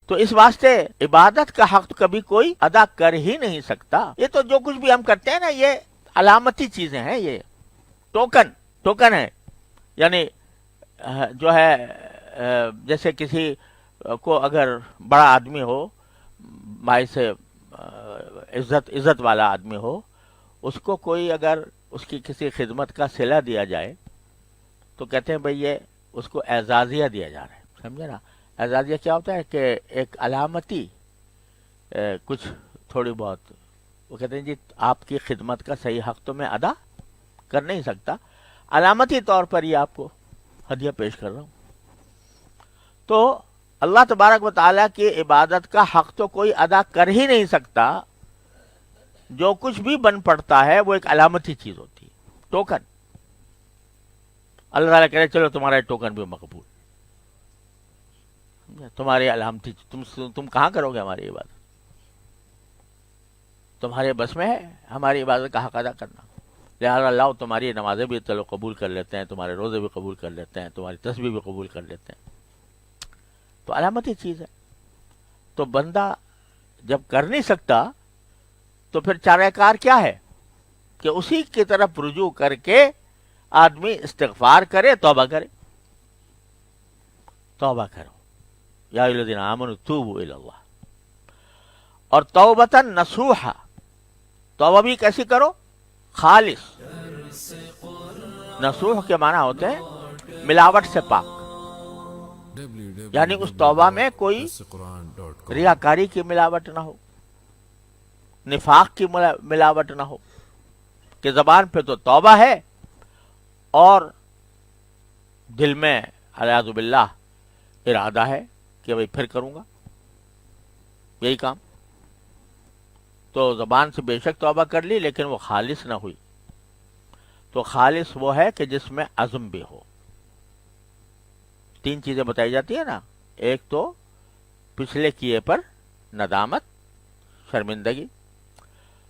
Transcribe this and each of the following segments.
تو اس واسطے عبادت کا حق تو کبھی کوئی ادا کر ہی نہیں سکتا. یہ تو جو کچھ بھی ہم کرتے ہیں نا، یہ علامتی چیزیں ہیں، یہ ٹوکن ہے. یعنی جو ہے جیسے کسی کو اگر بڑا آدمی ہو، باعث عزت والا آدمی ہو، اس کو کوئی اگر اس کی کسی خدمت کا صلہ دیا جائے تو کہتے ہیں بھئی یہ اس کو اعزازیہ دیا جا رہا ہے. سمجھے نا؟ اعزازیہ کیا ہوتا ہے کہ ایک علامتی کچھ تھوڑی بہت، وہ کہتے ہیں جی آپ کی خدمت کا صحیح حق تو میں ادا کر نہیں سکتا، علامتی طور پر یہ آپ کو ہدیہ پیش کر رہا ہوں. تو اللہ تبارک و تعالیٰ کی عبادت کا حق تو کوئی ادا کر ہی نہیں سکتا. جو کچھ بھی بن پڑتا ہے وہ ایک علامتی چیز ہوتی ہے، ٹوکن. اللہ تعالیٰ کہہ رہے چلو تمہارا ٹوکن بھی مقبول، تمہاری علامتی، تم کہاں کرو گے ہماری عبادت؟ تمہارے بس میں ہے ہماری عبادت کا حق ادا کرنا؟ لہٰذا اللہ تمہاری نمازیں بھی چلو قبول کر لیتے ہیں، تمہارے روزے بھی قبول کر لیتے ہیں، تمہاری تسبیح بھی قبول کر لیتے ہیں. تو علامتی چیز ہے. تو بندہ جب کر نہیں سکتا تو پھر چارہ کار کیا ہے کہ اسی کی طرف رجوع کر کے آدمی استغفار کرے، توبہ کرے. توبہ کرو، یا ایھا الذین آمنوا توبوا الی اللہ. اور توبۃ نصوحا، توبہ بھی کیسی کرو؟ خالص. نصوح کے معنی ہوتے ہیں ملاوٹ سے پاک، یعنی اس توبہ میں کوئی ریاکاری کی ملاوٹ نہ ہو، نفاق کی ملاوٹ نہ ہو، کہ زبان پہ تو توبہ ہے اور دل میں اعوذ باللہ ارادہ ہے کہ بھئی پھر کروں گا یہی کام. تو زبان سے بے شک توبہ کر لی لیکن وہ خالص نہ ہوئی. تو خالص وہ ہے کہ جس میں عزم بھی ہو. تین چیزیں بتائی جاتی ہیں نا، ایک تو پچھلے کیے پر ندامت، شرمندگی.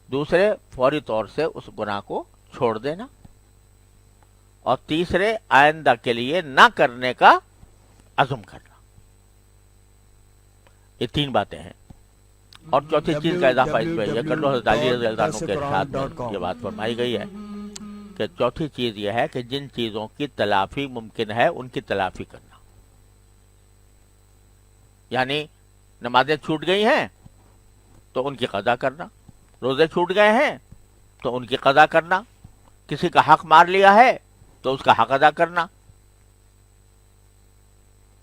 دوسرے فوری طور سے اس گناہ کو چھوڑ دینا. اور تیسرے آئندہ کے لیے نہ کرنے کا عزم کرنا. یہ تین باتیں ہیں. اور چوتھی چیز کا اضافہ اس میں یہ کر لو، حضرت علی رضی اللہ عنہ کے ارشاد میں یہ بات فرمائی گئی ہے کہ چوتھی چیز یہ ہے کہ جن چیزوں کی تلافی ممکن ہے ان کی تلافی کرنا. یعنی نمازیں چھوٹ گئی ہیں تو ان کی قضا کرنا، روزے چھوٹ گئے ہیں تو ان کی قضا کرنا، کسی کا حق مار لیا ہے تو اس کا حق ادا کرنا،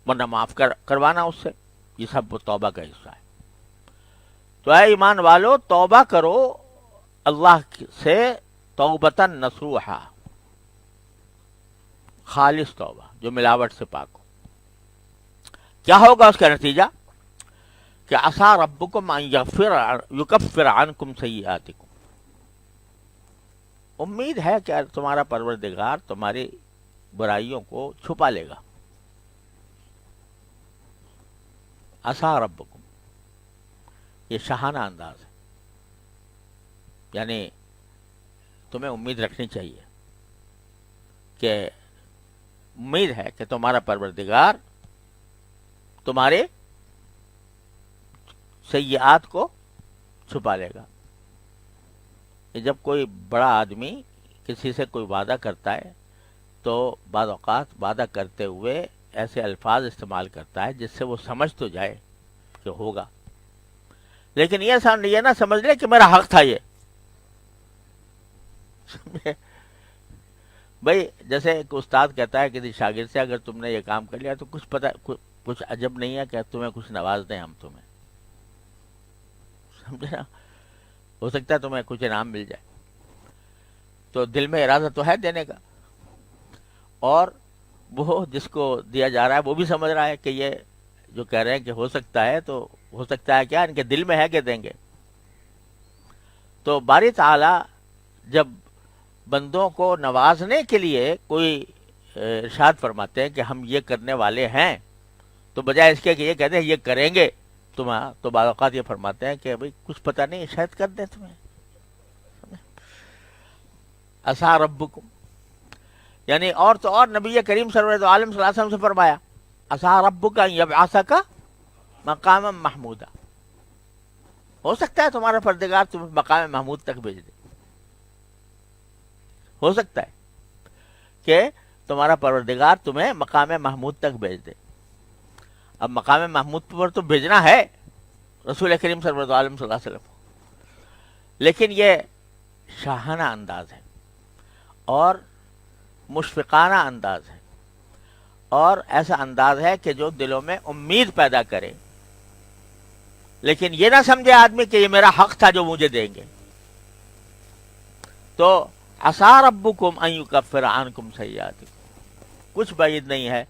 ورنہ معاف کروانا اس سے. یہ سب توبہ کا حصہ ہے. تو اے ایمان والو، توبہ کرو اللہ سے توبۃ نصوحا، خالص توبہ جو ملاوٹ سے پاک ہو. کیا ہوگا اس کا نتیجہ؟ کہ عسیٰ ربکم ان یکفر عنکم سیئاتکم. امید ہے کہ تمہارا پروردگار تمہاری برائیوں کو چھپا لے گا. عسیٰ ربکم، یہ شاہانہ انداز ہے. یعنی تمہیں امید رکھنی چاہیے کہ امید ہے کہ تمہارا پروردگار تمہارے سیئات کو چھپا لے گا. جب کوئی بڑا آدمی کسی سے کوئی وعدہ کرتا ہے تو بعض اوقات وعدہ کرتے ہوئے ایسے الفاظ استعمال کرتا ہے جس سے وہ سمجھ تو جائے کہ ہوگا، لیکن یہ نہ سمجھ لے کہ میرا حق تھا. یہ بھائی جیسے ایک استاد کہتا ہے کسی شاگرد سے اگر تم نے یہ کام کر لیا تو کچھ عجب نہیں ہے کہ تمہیں کچھ نواز دیں ہم تمہیں. سمجھے نا؟ ہو سکتا ہے تمہیں کچھ انعام مل جائے. تو دل میں ارادہ تو ہے دینے کا، اور وہ جس کو دیا جا رہا ہے وہ بھی سمجھ رہا ہے کہ یہ جو کہہ رہے ہیں کہ ہو سکتا ہے، تو ہو سکتا ہے کیا ان کے دل میں ہے کہ دیں گے. تو باری تعالی جب بندوں کو نوازنے کے لیے کوئی ارشاد فرماتے ہیں کہ ہم یہ کرنے والے ہیں، تو بجائے اس کے کہ یہ کہتے ہیں یہ کریں گے تمہیں، تو بعض اوقات یہ فرماتے ہیں کہ بھئی کچھ پتہ نہیں شاید کر دیں تمہیں. عسیٰ ربکم، یعنی اور تو اور نبی کریم صلی اللہ علیہ وسلم سے فرمایا عسیٰ ربک ان یبعثک مقام محمودہ. ہو سکتا ہے تمہارا پروردگار تمہیں مقام محمود تک بھیج دے. ہو سکتا ہے کہ تمہارا پروردگار تمہیں مقام محمود تک بھیج دے. اب مقام محمود پر تو بھیجنا ہے رسول کریم صلی اللہ علیہ وسلم کو، لیکن یہ شاہانہ انداز ہے اور مشفقانہ انداز ہے اور ایسا انداز ہے کہ جو دلوں میں امید پیدا کرے، لیکن یہ نہ سمجھے آدمی کہ یہ میرا حق تھا جو مجھے دیں گے. تو عسیٰ ربکم ان یکفر عنکم سیئاتکم، کچھ بعید نہیں ہے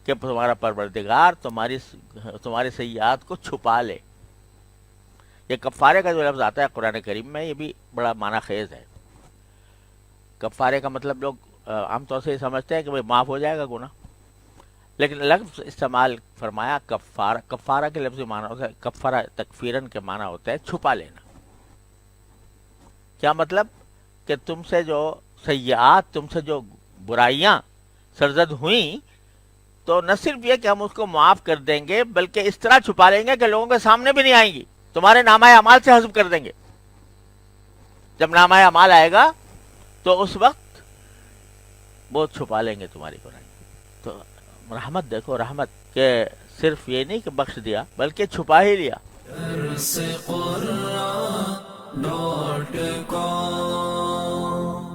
کہ تمہارا پروردگار تمہاری سیئات کو چھپا لے. یہ کفارے کا جو لفظ آتا ہے قرآن کریم میں، یہ بھی بڑا معنی خیز ہے. کفارے کا مطلب لوگ عام طور سے یہ سمجھتے ہیں کہ بھئی معاف ہو جائے گا گناہ، لیکن لفظ استعمال فرمایا کفارہ. کفارہ کے لفظ معنی ہوتا ہے، کفارہ تکفیرن کے معنی ہوتا ہے چھپا لینا. کیا مطلب؟ کہ تم سے جو سیئات، تم سے جو برائیاں سرزد ہوئیں، تو نہ صرف یہ کہ ہم اس کو معاف کر دیں گے، بلکہ اس طرح چھپا لیں گے کہ لوگوں کے سامنے بھی نہیں آئیں گی، تمہارے نامہ اعمال سے حذف کر دیں گے. جب نامہ اعمال آئے گا تو اس وقت وہ چھپا لیں گے تمہاری برائی. تو رحمت دیکھو، رحمت کہ صرف یہ نہیں کہ بخش دیا بلکہ چھپا ہی لیا.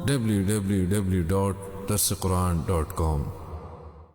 www.darsequran.com